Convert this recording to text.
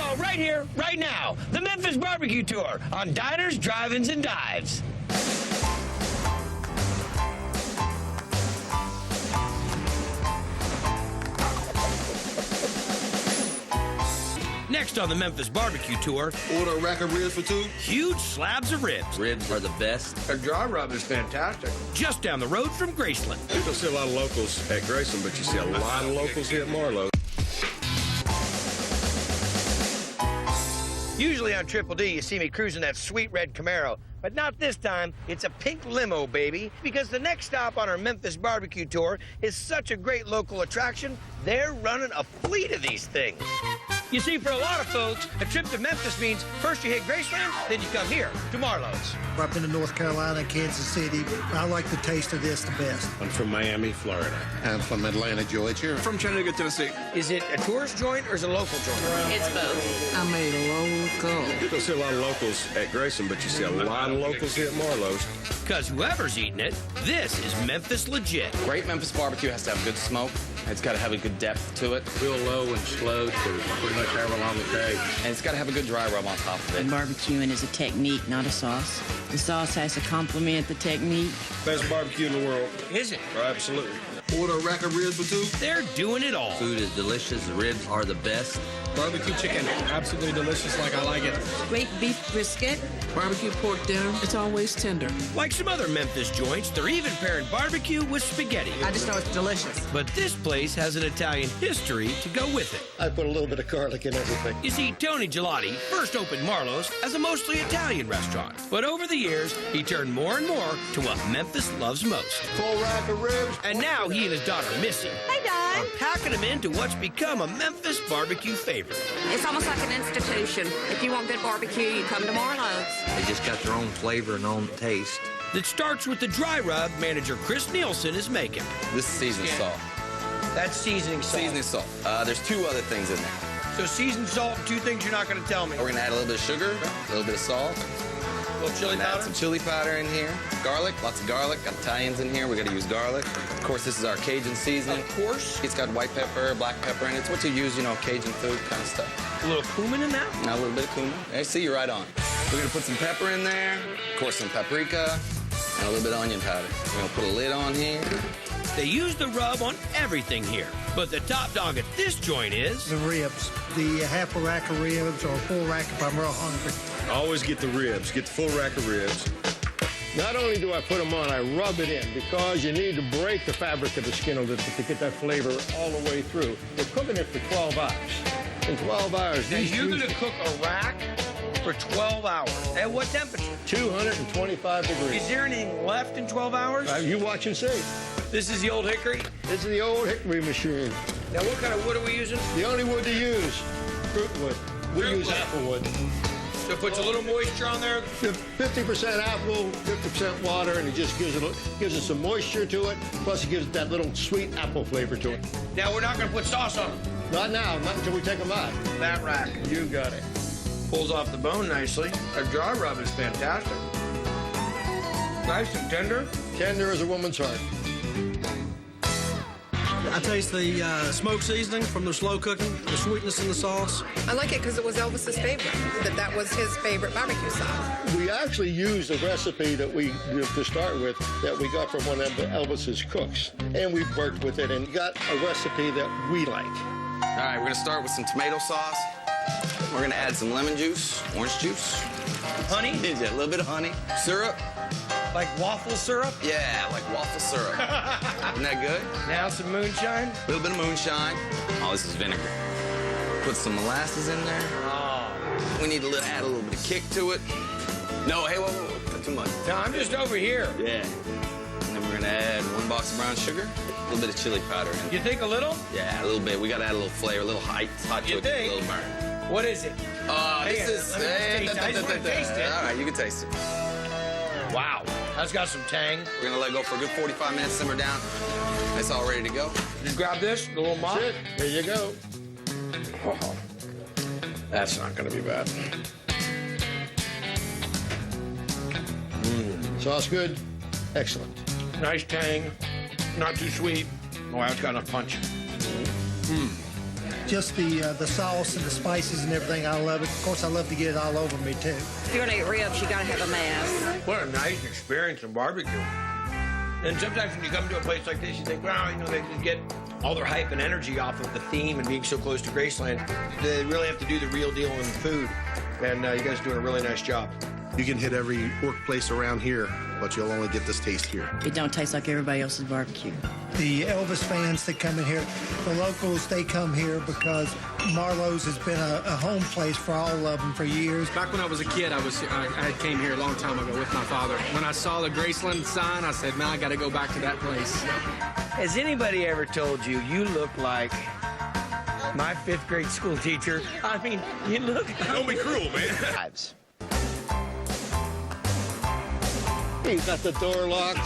all right here, right now. The Memphis Barbecue Tour on Diners, Drive-Ins, and Dives. Next on the Memphis Barbecue Tour, Order a rack of ribs for two. huge slabs of ribs. Ribs are the best. A dry rub is fantastic. Just down the road from Graceland. You don't see a lot of locals at Grayson, but you see a lot of locals here at Marlowes. Usually on Triple D, you see me cruising that sweet red Camaro. But not this time. It's a pink limo, baby. Because the next stop on our Memphis Barbecue Tour is such a great local attraction, they're running a fleet of these things. You see, for a lot of folks, a trip to Memphis means first you hit Graceland, then you come here to Marlowes. I've been to North Carolina, Kansas City. I like the taste of this the best. I'm from Miami, Florida. I'm from Atlanta, Georgia. From Chattanooga, Tennessee. Is it a tourist joint or is it a local joint? It's both. I'm a local. You don't see a lot of locals at Grayson, but you see a lot of locals here at Marlowes. Because whoever's eating it, this is Memphis legit. Great Memphis barbecue has to have good smoke. It's got to have a good depth to it. Real low and slow to pretty much however long it takes. And it's got to have a good dry rub on top of it. Barbecuing is a technique, not a sauce. The sauce has to complement the technique. Best barbecue in the world. Is it? Absolutely. Order a rack of ribs for two. They're doing it all. Food is delicious. The ribs are the best. Barbecue chicken, absolutely delicious like I like it. Great beef brisket. Barbecue pork dinner, it's always tender. Like some other Memphis joints, they're even pairing barbecue with spaghetti. I just know it's delicious. But this place has an Italian history to go with it. I put a little bit of garlic in everything. You see, Tony Gelati first opened Marlowes as a mostly Italian restaurant. But over the years, he turned more and more to what Memphis loves most. Full rack of ribs. And now he and his daughter, Missy, Hey, Don. are packing them into what's become a Memphis barbecue favorite. It's almost like an institution. If you want good barbecue, you come to Marlowes. They just got their own flavor and own taste. That starts with the dry rub manager Chris Nielsen is making. This is seasoned salt. That's seasoning salt. Seasoning salt. There's two other things in there. So seasoned salt and two things you're not going to tell me. We're going to add a little bit of sugar, a little bit of salt. A little chili Add powder. some chili powder in here. Garlic, lots of garlic. Got Italians in here. We got to use garlic. Of course, this is our Cajun seasoning. Of course. It's got white pepper, black pepper, and it's what you use, you know, Cajun food kind of stuff. A little cumin in that. Now a little bit of cumin. I see you're right on. We're gonna put some pepper in there. Of course, some paprika, and a little bit of onion powder. We're gonna put a lid on here. They use the rub on everything here. But the top dog at this joint is... The ribs. The half a rack of ribs or a full rack if I'm real hungry. Always get the ribs. Get the full rack of ribs. Not only do I put them on, I rub it in because you need to break the fabric of the skin a little bit to get that flavor all the way through. We're cooking it for 12 hours. In 12 hours, Now these you're going juices- to cook a rack for 12 hours. At what temperature? 225 degrees. Is there anything left in 12 hours? You watch and see. This is the old hickory. This is the old hickory machine. Now, what kind of wood are we using? The only wood to use, fruit wood. We Fruit use wood. apple wood. So it puts a little moisture on there. 50% apple, 50% water, and it just gives it some moisture to it. Plus, it gives it that little sweet apple flavor to it. Now, we're not going to put sauce on them. Not now, not until we take them out. That rack. You got it. Pulls off the bone nicely. A dry rub is fantastic. Nice and tender. Tender as a woman's heart. I taste the smoke seasoning from the slow cooking, the sweetness in the sauce. I like it because it was Elvis's favorite, that was his favorite barbecue sauce. We actually used a recipe that to start with, that we got from one of Elvis's cooks. And we worked with it and got a recipe that we like. All right, we're gonna start with some tomato sauce. We're gonna add some lemon juice, orange juice. Honey? Yeah, a little bit of honey. Syrup. Like waffle syrup? Yeah, like waffle syrup. Isn't that good? Now some moonshine? A little bit of moonshine. Oh, this is vinegar. Put some molasses in there. Oh. We need to add a little bit of kick to it. No, hey, whoa, not too much. No, I'm just over here. Yeah. And then we're gonna add 1 box of brown sugar, a little bit of chili powder in. You think a little? Yeah, a little bit. We gotta add a little flavor, a little hot to You it, think? a little burn. What is it? This is. let me just taste it. I just want to taste it. All right, you can taste it. Wow. That's got some tang. We're gonna let it go for a good 45 minutes, simmer down. It's all ready to go. Just grab this, the little mop. That's it. There you go. Oh, that's not going to be bad. Sauce good? Excellent. Nice tang, not too sweet. Oh, that's got enough punch. Just the sauce and the spices and everything, I love it. Of course, I love to get it all over me, too. If you're gonna eat ribs, you gotta have a mass. What a nice experience in barbecue. And sometimes when you come to a place like this, you think, well, you know, they can get all their hype and energy off of the theme and being so close to Graceland. They really have to do the real deal in the food. And you guys are doing a really nice job. You can hit every workplace around here, but you'll only get this taste here. It don't taste like everybody else's barbecue. The Elvis fans that come in here, the locals, they come here because Marlowes has been a home place for all of them for years. Back when I was a kid, I came here a long time ago with my father. When I saw the Graceland sign, I said, man, I got to go back to that place. Has anybody ever told you you look like my 5th grade school teacher? I mean, you look... Don't be cruel, man. You got the door locked.